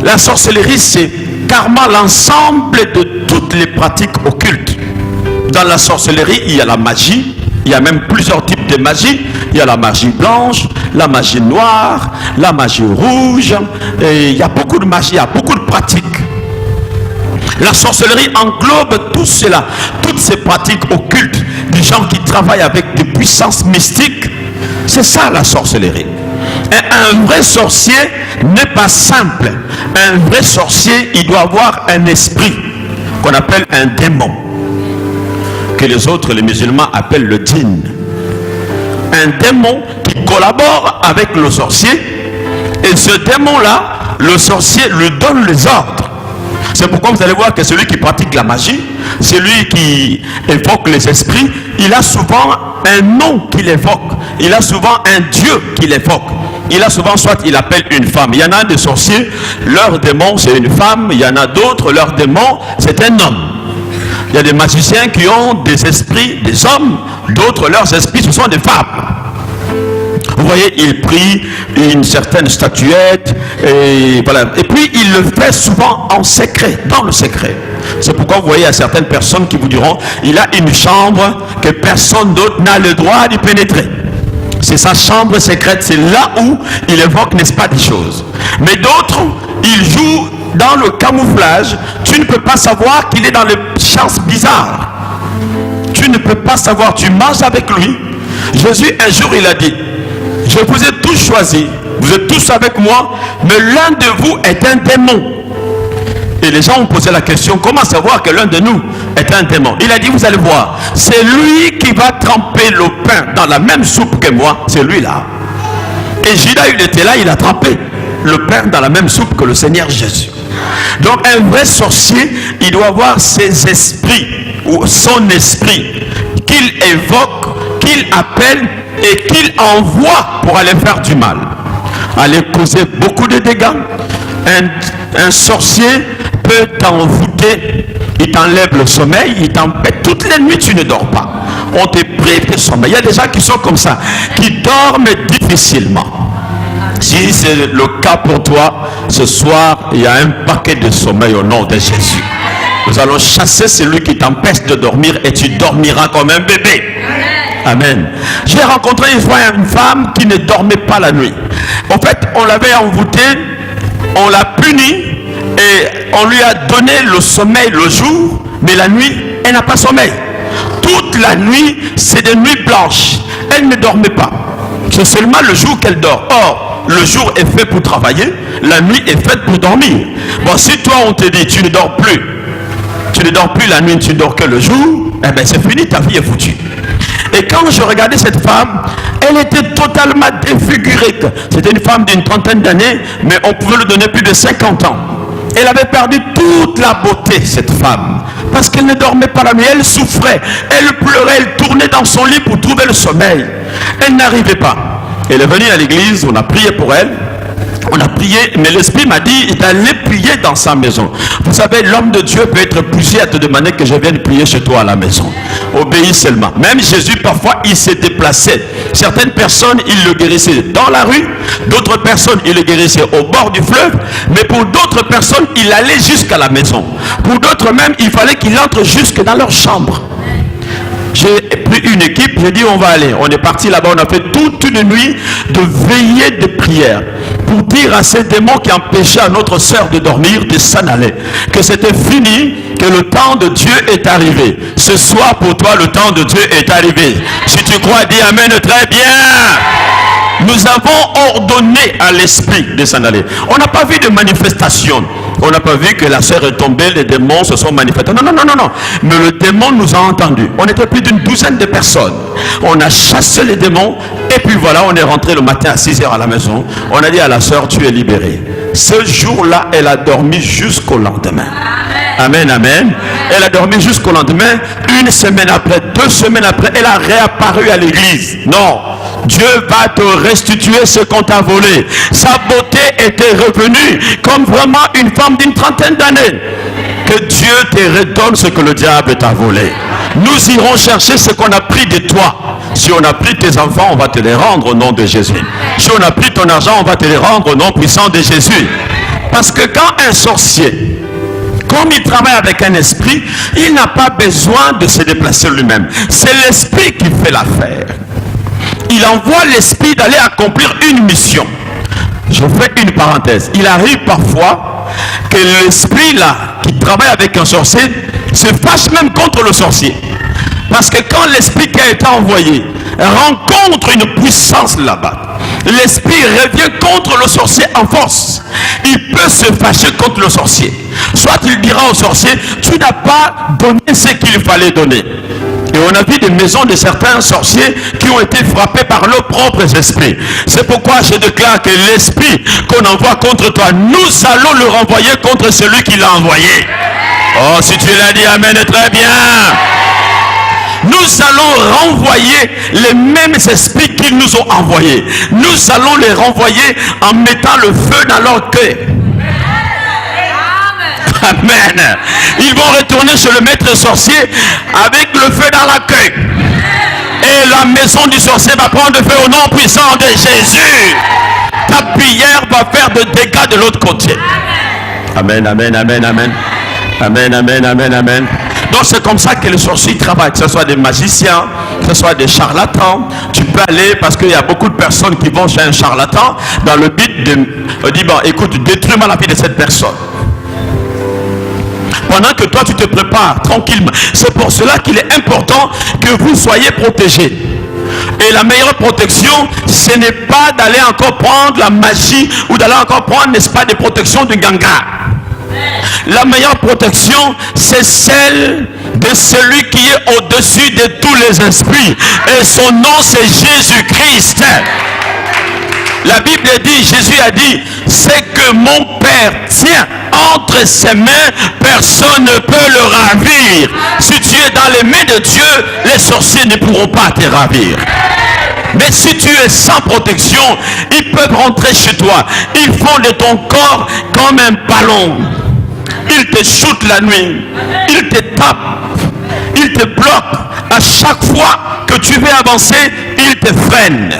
La sorcellerie, c'est carrément l'ensemble de toutes les pratiques occultes. Dans la sorcellerie, il y a la magie. Il y a même plusieurs types de magie. Il y a la magie blanche, la magie noire, la magie rouge. Et il y a beaucoup de magie, il y a beaucoup de pratiques. La sorcellerie englobe tout cela, toutes ces pratiques occultes, des gens qui travaillent avec des puissances mystiques. C'est ça la sorcellerie. Et un vrai sorcier n'est pas simple. Un vrai sorcier, il doit avoir un esprit qu'on appelle un démon, que les autres, les musulmans, appellent le djinn. Un démon qui collabore avec le sorcier, et ce démon-là, le sorcier lui donne les ordres. C'est pourquoi vous allez voir que celui qui pratique la magie, celui qui évoque les esprits, il a souvent un nom qu'il évoque, il a souvent un dieu qu'il évoque. Il a souvent, soit il appelle une femme. Il y en a des sorciers, leur démon c'est une femme. Il y en a d'autres, leur démon c'est un homme. Il y a des magiciens qui ont des esprits des hommes, d'autres leurs esprits ce sont des femmes. Vous voyez, il prie une certaine statuette et voilà. Et puis il le fait souvent en secret, dans le secret. C'est pourquoi vous voyez à certaines personnes qui vous diront, il a une chambre que personne d'autre n'a le droit d'y pénétrer. C'est sa chambre secrète, c'est là où il évoque, n'est-ce pas, des choses. Mais d'autres, ils jouent dans le camouflage. Tu ne peux pas savoir qu'il est dans les chances bizarres. Tu ne peux pas savoir, tu manges avec lui. Jésus, un jour, il a dit, je vous ai tous choisis, vous êtes tous avec moi, mais l'un de vous est un démon. Et les gens ont posé la question, comment savoir que l'un de nous est un démon? Il a dit, vous allez voir, c'est lui qui va tremper le pain dans la même soupe que moi, c'est lui là. Et Judas, il était là, il a trempé le pain dans la même soupe que le Seigneur Jésus. Donc un vrai sorcier, il doit avoir ses esprits, ou son esprit, qu'il évoque, qu'il appelle et qu'il envoie pour aller faire du mal, aller causer beaucoup de dégâts. Un sorcier peut t'envoûter, il t'enlève le sommeil, il t'empêche, toutes les nuits tu ne dors pas, on te prive de sommeil. Il y a des gens qui sont comme ça, qui dorment difficilement. Si c'est le cas pour toi, ce soir, il y a un paquet de sommeil au nom de Jésus. Nous allons chasser celui qui t'empêche de dormir et tu dormiras comme un bébé. Amen. J'ai rencontré une fois une femme qui ne dormait pas la nuit. En fait, on l'avait envoûtée, on l'a punie et on lui a donné le sommeil le jour, mais la nuit, elle n'a pas sommeil. Toute la nuit, c'est des nuits blanches. Elle ne dormait pas. C'est seulement le jour qu'elle dort. Or, le jour est fait pour travailler, la nuit est faite pour dormir. Bon, si toi on te dit, tu ne dors plus la nuit, tu ne dors que le jour, eh bien c'est fini, ta vie est foutue. Et quand je regardais cette femme, elle était totalement défigurée. C'était une femme d'une trentaine d'années, mais on pouvait lui donner plus de 50 ans. Elle avait perdu toute la beauté, cette femme, parce qu'elle ne dormait pas la nuit, elle souffrait, elle pleurait, elle tournait dans son lit pour trouver le sommeil. Elle n'arrivait pas. Elle est venue à l'église, on a prié pour elle. On a prié, mais l'Esprit m'a dit d'aller prier dans sa maison. Vous savez, l'homme de Dieu peut être poussé à te demander que je vienne prier chez toi à la maison. Obéis seulement. Même Jésus, parfois, il s'est déplacé. Certaines personnes, il le guérissait dans la rue. D'autres personnes, il le guérissait au bord du fleuve. Mais pour d'autres personnes, il allait jusqu'à la maison. Pour d'autres même, il fallait qu'il entre jusque dans leur chambre. J'ai pris une équipe, j'ai dit on va aller. On est parti là-bas, on a fait toute une nuit de veillée de prière pour dire à ces démons qui empêchaient à notre sœur de dormir de s'en aller, que c'était fini, que le temps de Dieu est arrivé. Ce soir pour toi le temps de Dieu est arrivé. Si tu crois, dis amen très bien. Nous avons ordonné à l'esprit de s'en aller. On n'a pas vu de manifestation. On n'a pas vu que la sœur est tombée, les démons se sont manifestés. Non. Mais le démon nous a entendus. On était plus d'une douzaine de personnes. On a chassé les démons. Et puis voilà, on est rentré le matin à 6 h à la maison. On a dit à la sœur, tu es libérée. Ce jour-là, elle a dormi jusqu'au lendemain. Amen, amen. Elle a dormi jusqu'au lendemain. Une semaine après, 2 semaines après, elle a réapparu à l'église. Non. Dieu va te restituer ce qu'on t'a volé. Sa beauté était revenue comme vraiment une femme d'une trentaine d'années. Que Dieu te redonne ce que le diable t'a volé. Nous irons chercher ce qu'on a pris de toi. Si on a pris tes enfants, on va te les rendre au nom de Jésus. Si on a pris ton argent, on va te les rendre au nom puissant de Jésus. Parce que quand un sorcier, comme il travaille avec un esprit, il n'a pas besoin de se déplacer lui-même. C'est l'esprit qui fait l'affaire. Il envoie l'esprit d'aller accomplir une mission. Je fais une parenthèse. Il arrive parfois que l'esprit là, qui travaille avec un sorcier, se fâche même contre le sorcier. Parce que quand l'esprit qui a été envoyé rencontre une puissance là-bas, l'esprit revient contre le sorcier en force. Il peut se fâcher contre le sorcier. Soit il dira au sorcier, tu n'as pas donné ce qu'il fallait donner. Et on a vu des maisons de certains sorciers qui ont été frappés par leurs propres esprits. C'est pourquoi je déclare que l'esprit qu'on envoie contre toi, nous allons le renvoyer contre celui qui l'a envoyé. Oh, si tu l'as dit, amen, très bien. Nous allons renvoyer les mêmes esprits qu'ils nous ont envoyés. Nous allons les renvoyer en mettant le feu dans leur cœur. Amen. Ils vont retourner chez le maître sorcier avec le feu dans la queue. Et la maison du sorcier va prendre feu au nom puissant de Jésus. Ta prière va faire des dégâts de l'autre côté. Amen, amen, amen, amen. Amen, amen, amen, amen. Donc c'est comme ça que les sorciers travaillent, que ce soit des magiciens, que ce soit des charlatans. Tu peux aller, parce qu'il y a beaucoup de personnes qui vont chez un charlatan dans le but de dire, bon, écoute, détruis-moi la vie de cette personne. Pendant que toi tu te prépares tranquillement. C'est pour cela qu'il est important que vous soyez protégés. Et la meilleure protection, ce n'est pas d'aller encore prendre la magie ou d'aller encore prendre, n'est-ce pas, des protections du ganga. La meilleure protection, c'est celle de celui qui est au-dessus de tous les esprits. Et son nom, c'est Jésus-Christ. La Bible dit, Jésus a dit, c'est que mon Père tient entre ses mains, personne ne peut le ravir. Si tu es dans les mains de Dieu, les sorciers ne pourront pas te ravir. Mais si tu es sans protection, ils peuvent rentrer chez toi. Ils font de ton corps comme un ballon. Ils te shootent la nuit. Ils te tapent. Ils te bloquent. À chaque fois que tu veux avancer, ils te freinent.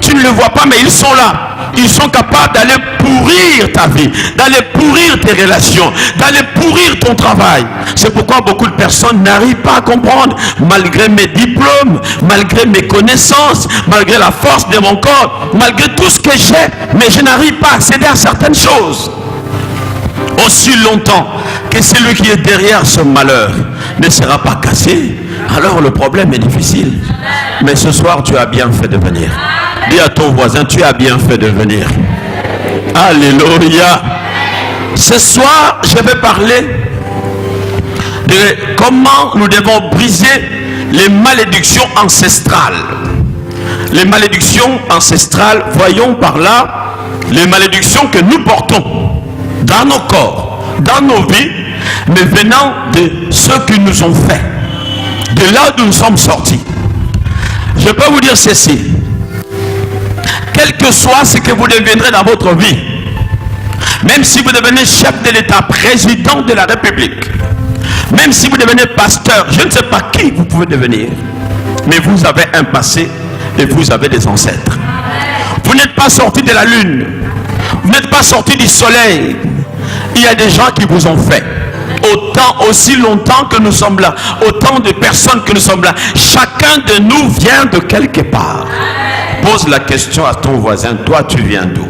Tu ne le vois pas, mais ils sont là. Ils sont capables d'aller pourrir ta vie, d'aller pourrir tes relations, d'aller pourrir ton travail. C'est pourquoi beaucoup de personnes n'arrivent pas à comprendre, malgré mes diplômes, malgré mes connaissances, malgré la force de mon corps, malgré tout ce que j'ai, mais je n'arrive pas à accéder à certaines choses. Aussi longtemps que celui qui est derrière ce malheur ne sera pas cassé, alors le problème est difficile. Mais ce soir, tu as bien fait de venir. Dis à ton voisin, tu as bien fait de venir. Alléluia. Ce soir, je vais parler de comment nous devons briser les malédictions ancestrales. Les malédictions ancestrales, voyons par là les malédictions que nous portons dans nos corps, dans nos vies, mais venant de ceux qui nous ont fait, de là d'où nous sommes sortis. Je peux vous dire ceci, quel que soit ce que vous deviendrez dans votre vie, même si vous devenez chef de l'État, président de la République, même si vous devenez pasteur, je ne sais pas qui vous pouvez devenir, mais vous avez un passé et vous avez des ancêtres. Vous n'êtes pas sorti de la lune, vous n'êtes pas sorti du soleil. Il y a des gens qui vous ont fait. Autant, aussi longtemps que nous sommes là, autant de personnes que nous sommes là, chacun de nous vient de quelque part. Pose la question à ton voisin, toi tu viens d'où?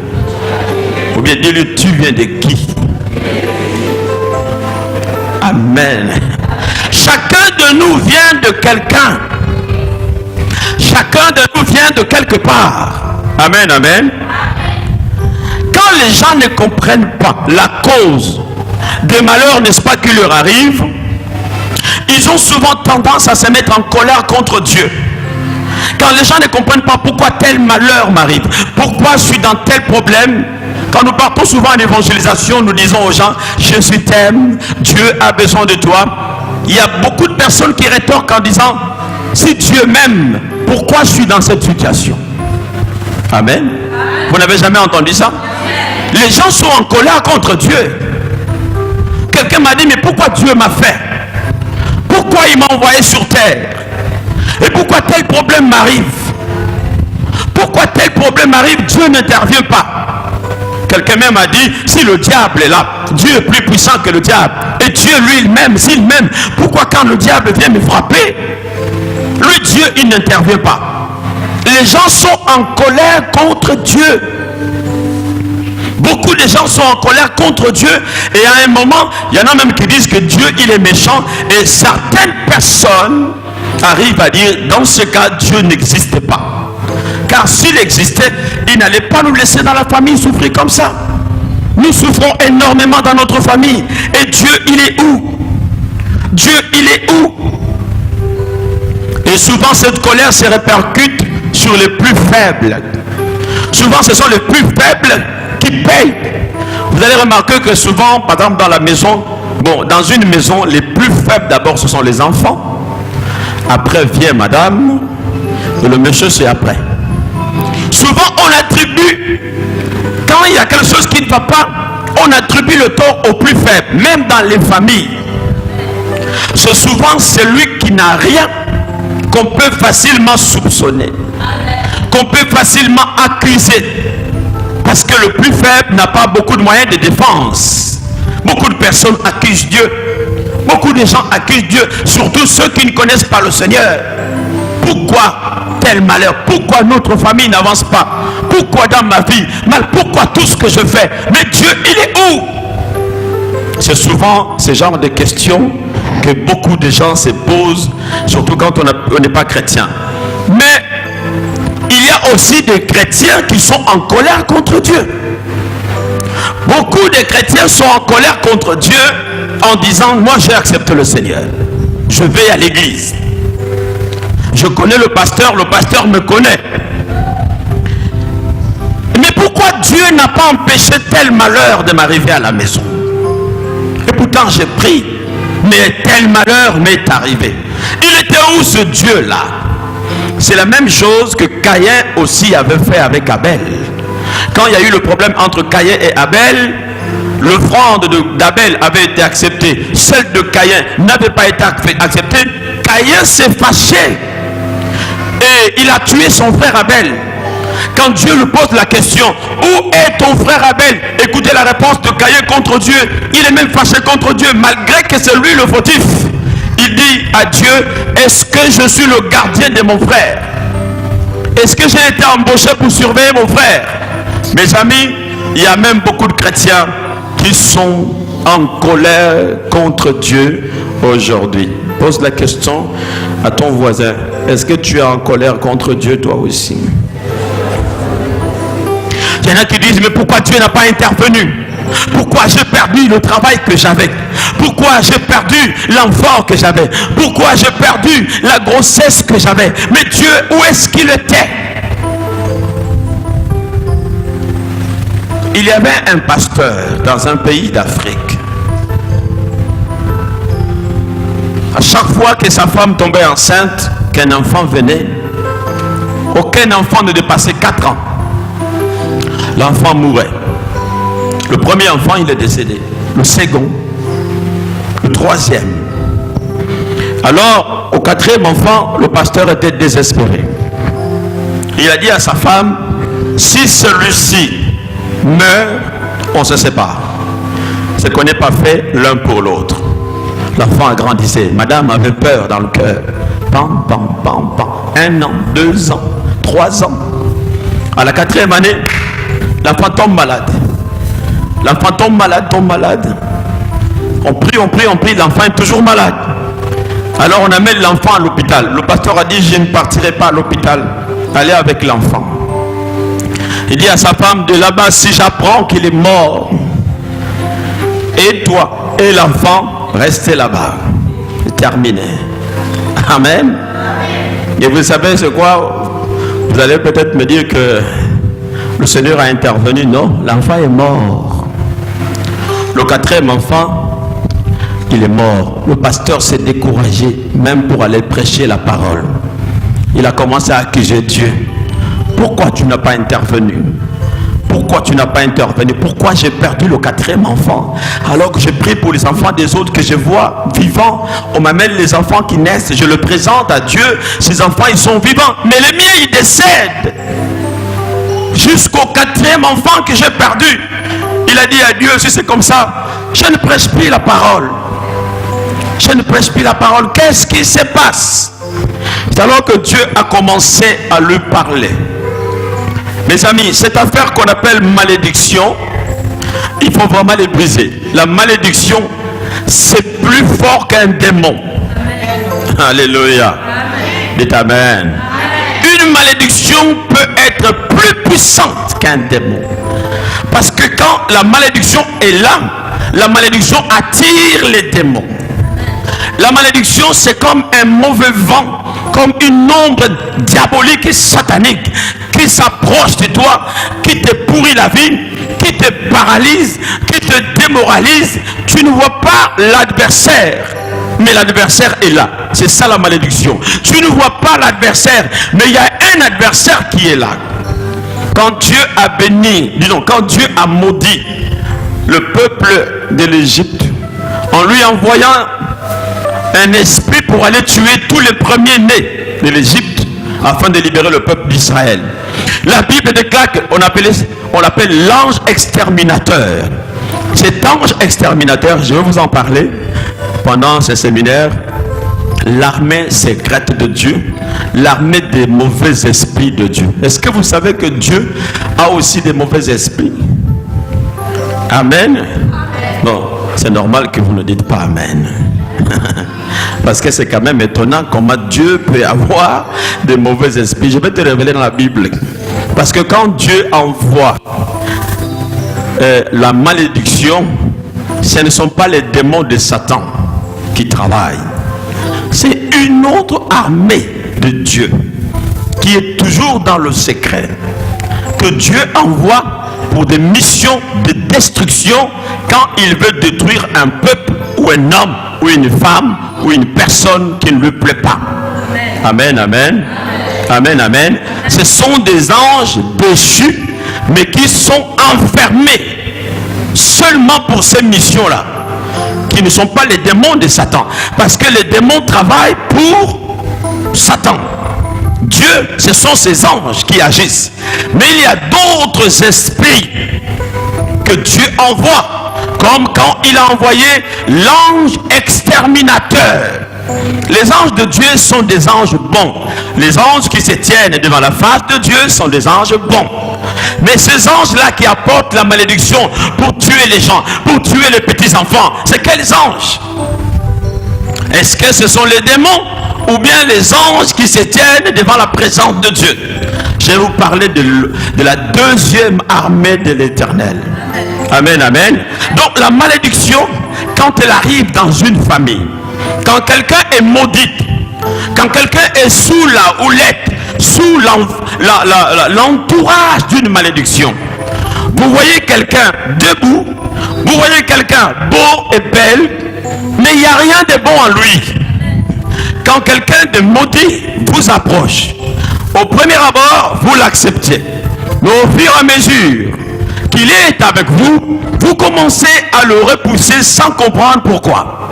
Ou bien dis-lui, tu viens de qui? Amen. Chacun de nous vient de quelqu'un. Chacun de nous vient de quelque part. Amen, amen. Quand les gens ne comprennent pas la cause des malheurs, n'est-ce pas, qui leur arrivent, ils ont souvent tendance à se mettre en colère contre Dieu. Quand les gens ne comprennent pas pourquoi tel malheur m'arrive, pourquoi je suis dans tel problème, quand nous partons souvent en évangélisation, nous disons aux gens, Jésus t'aime, Dieu a besoin de toi. Il y a beaucoup de personnes qui rétorquent en disant, si Dieu m'aime, pourquoi je suis dans cette situation? Amen. Vous n'avez jamais entendu ça? Les gens sont en colère contre Dieu. Quelqu'un m'a dit, mais pourquoi Dieu m'a fait? Pourquoi il m'a envoyé sur terre? Et pourquoi tel problème m'arrive? Pourquoi tel problème m'arrive? Dieu n'intervient pas. Quelqu'un même a dit, si le diable est là, Dieu est plus puissant que le diable. Et Dieu lui-même, s'il m'aime, pourquoi quand le diable vient me frapper, lui Dieu, il n'intervient pas. Les gens sont en colère contre Dieu. Beaucoup de gens sont en colère contre Dieu. Et à un moment, il y en a même qui disent que Dieu, il est méchant. Et certaines personnes arrivent à dire, dans ce cas, Dieu n'existe pas. Car s'il existait, il n'allait pas nous laisser dans la famille souffrir comme ça. Nous souffrons énormément dans notre famille. Et Dieu, il est où? Dieu, il est où? Et souvent, cette colère se répercute sur les plus faibles. Souvent, ce sont les plus faibles qui payent. Vous allez remarquer que souvent, par exemple, dans la maison, dans une maison, les plus faibles d'abord, ce sont les enfants. Après vient madame. Et le monsieur, c'est après. Souvent, on attribue, quand il y a quelque chose qui ne va pas, on attribue le tort aux plus faibles, même dans les familles. C'est souvent celui qui n'a rien qu'on peut facilement soupçonner, qu'on peut facilement accuser. Parce que le plus faible n'a pas beaucoup de moyens de défense. Beaucoup de personnes accusent Dieu. Beaucoup de gens accusent Dieu, surtout ceux qui ne connaissent pas le Seigneur. Pourquoi tel malheur? Pourquoi notre famille n'avance pas? Pourquoi dans ma vie? Pourquoi tout ce que je fais? Mais Dieu, il est où? C'est souvent ce genre de questions que beaucoup de gens se posent, surtout quand on n'est pas chrétien. Mais il y a aussi des chrétiens qui sont en colère contre Dieu. Beaucoup de chrétiens sont en colère contre Dieu en disant, moi j'ai accepté le Seigneur. Je vais à l'église. Je connais le pasteur me connaît. Mais pourquoi Dieu n'a pas empêché tel malheur de m'arriver à la maison? Et pourtant j'ai prié, mais tel malheur m'est arrivé. Il était où ce Dieu-là? C'est la même chose que Caïn aussi avait fait avec Abel. Quand il y a eu le problème entre Caïn et Abel, l'offrande d'Abel avait été acceptée, celle de Caïn n'avait pas été acceptée. Caïn s'est fâché et il a tué son frère Abel. Quand Dieu lui pose la question, où est ton frère Abel? Écoutez la réponse de Caïn contre Dieu. Il est même fâché contre Dieu malgré que c'est lui le fautif. Il dit à Dieu, est-ce que je suis le gardien de mon frère? Est-ce que j'ai été embauché pour surveiller mon frère? Mes amis, il y a même beaucoup de chrétiens qui sont en colère contre Dieu aujourd'hui. Pose la question à ton voisin, est-ce que tu es en colère contre Dieu toi aussi? Il y en a qui disent, mais pourquoi Dieu n'a pas intervenu? Pourquoi j'ai perdu le travail que j'avais? Pourquoi j'ai perdu l'enfant que j'avais? Pourquoi j'ai perdu la grossesse que j'avais? Mais Dieu, où est-ce qu'il était? Il y avait un pasteur dans un pays d'Afrique. À chaque fois que sa femme tombait enceinte, qu'un enfant venait, aucun enfant ne dépassait 4 ans. L'enfant mourait. Le premier enfant, il est décédé. Le second, le troisième. Alors, au 4e enfant, le pasteur était désespéré. Il a dit à sa femme, si celui-ci meurt, on se sépare. Ce qu'on n'est pas fait l'un pour l'autre. L'enfant agrandissait. Madame avait peur dans le cœur. Pam, pam, pam, pam. 1 an, 2 ans, 3 ans. À la 4e année, l'enfant tombe malade. L'enfant tombe malade. On prie, l'enfant est toujours malade. Alors on amène l'enfant à l'hôpital. Le pasteur a dit, je ne partirai pas à l'hôpital. Allez avec l'enfant. Il dit à sa femme, de là-bas, si j'apprends qu'il est mort, et toi et l'enfant, restez là-bas. C'est terminé. Amen. Et vous savez c'est quoi? Vous allez peut-être me dire que le Seigneur a intervenu. Non, l'enfant est mort. Le 4e enfant, il est mort. Le pasteur s'est découragé, même pour aller prêcher la parole. Il a commencé à accuser Dieu. Pourquoi tu n'as pas intervenu? Pourquoi tu n'as pas intervenu? Pourquoi j'ai perdu le 4e enfant? Alors que je prie pour les enfants des autres que je vois vivants. On m'amène les enfants qui naissent, je le présente à Dieu. Ces enfants, ils sont vivants. Mais les miens, ils décèdent. jusqu'au 4e enfant que j'ai perdu. Il a dit à Dieu, si c'est comme ça, je ne prêche plus la parole. Je ne prêche plus la parole. Qu'est-ce qui se passe? C'est alors que Dieu a commencé à lui parler. Mes amis, cette affaire qu'on appelle malédiction, il faut vraiment les briser. La malédiction, c'est plus fort qu'un démon. Amen. Alléluia. Dites Amen. Une malédiction peut être plus puissante qu'un démon. Parce que quand la malédiction est là, la malédiction attire les démons. La malédiction, c'est comme un mauvais vent, comme une ombre diabolique et satanique qui s'approche de toi, qui te pourrit la vie, qui te paralyse, qui te démoralise. Tu ne vois pas l'adversaire, mais l'adversaire est là. C'est ça la malédiction. Tu ne vois pas l'adversaire, mais il y a un adversaire qui est là. Quand Dieu a béni, disons, quand Dieu a maudit le peuple de l'Égypte, en lui envoyant un esprit pour aller tuer tous les premiers-nés de l'Égypte afin de libérer le peuple d'Israël. La Bible déclare qu'on l'appelle l'ange exterminateur. Cet ange exterminateur, je vais vous en parler pendant ce séminaire, l'armée secrète de Dieu, l'armée des mauvais esprits de Dieu. Est-ce que vous savez que Dieu a aussi des mauvais esprits? Amen. Bon, c'est normal que vous ne dites pas Amen. Parce que c'est quand même étonnant comment Dieu peut avoir de mauvais esprits. Je vais te révéler dans la Bible. Parce que quand Dieu envoie la malédiction, ce ne sont pas les démons de Satan qui travaillent. C'est une autre armée de Dieu qui est toujours dans le secret, que Dieu envoie pour des missions de destruction quand il veut détruire un peuple ou un homme ou une femme ou une personne qui ne lui plaît pas. Amen, amen. Amen, amen. Ce sont des anges déchus, mais qui sont enfermés seulement pour ces missions-là, qui ne sont pas les démons de Satan, parce que les démons travaillent pour Satan. Dieu, ce sont ces anges qui agissent. Mais il y a d'autres esprits que Dieu envoie, comme quand il a envoyé l'ange exterminateur. Les anges de Dieu sont des anges bons. Les anges qui se tiennent devant la face de Dieu sont des anges bons. Mais ces anges-là qui apportent la malédiction pour tuer les gens, pour tuer les petits-enfants, c'est quels anges? Est-ce que ce sont les démons ou bien les anges qui se tiennent devant la présence de Dieu? Je vais vous parler de la deuxième armée de l'Éternel. Amen, amen. Donc la malédiction, quand elle arrive dans une famille, quand quelqu'un est maudit, quand quelqu'un est sous la houlette, sous l'entourage d'une malédiction, vous voyez quelqu'un debout, vous voyez quelqu'un beau et belle, mais il n'y a rien de bon en lui. Quand quelqu'un de maudit vous approche, au premier abord, vous l'acceptez. Mais au fur et à mesure qu'il est avec vous, vous commencez à le repousser sans comprendre pourquoi.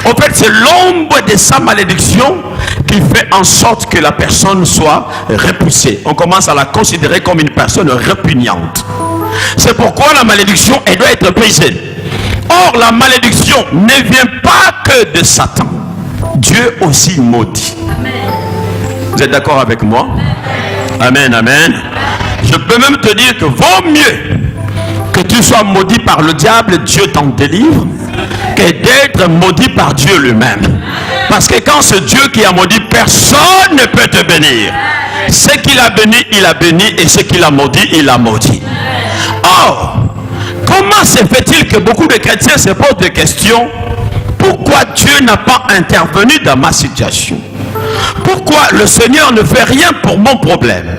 En fait, c'est l'ombre de sa malédiction qui fait en sorte que la personne soit repoussée. On commence à la considérer comme une personne répugnante. C'est pourquoi la malédiction, elle doit être brisée. Or, la malédiction ne vient pas que de Satan. Dieu aussi maudit. Vous êtes d'accord avec moi? Amen, amen. Je peux même te dire que vaut mieux que tu sois maudit par le diable, Dieu t'en délivre, que d'être maudit par Dieu lui-même. Parce que quand c'est Dieu qui a maudit, personne ne peut te bénir. Ce qu'il a béni, il a béni, et ce qu'il a maudit, il a maudit. Or, comment se fait-il que beaucoup de chrétiens se posent des questions? Pourquoi Dieu n'a pas intervenu dans ma situation? Pourquoi le Seigneur ne fait rien pour mon problème?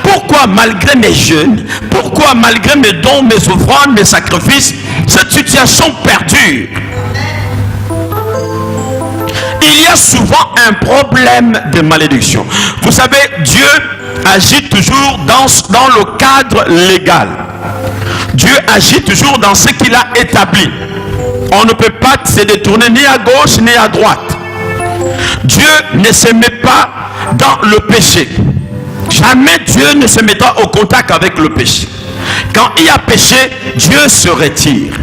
Pourquoi malgré mes jeûnes, pourquoi malgré mes dons, mes offrandes, mes sacrifices, cette situation perdure? Il y a souvent un problème de malédiction. Vous savez, Dieu agit toujours dans le cadre légal. Dieu agit toujours dans ce qu'il a établi. On ne peut pas se détourner ni à gauche ni à droite. Dieu ne se met pas dans le péché. Jamais Dieu ne se mettra au contact avec le péché. Quand il y a péché, Dieu se retire.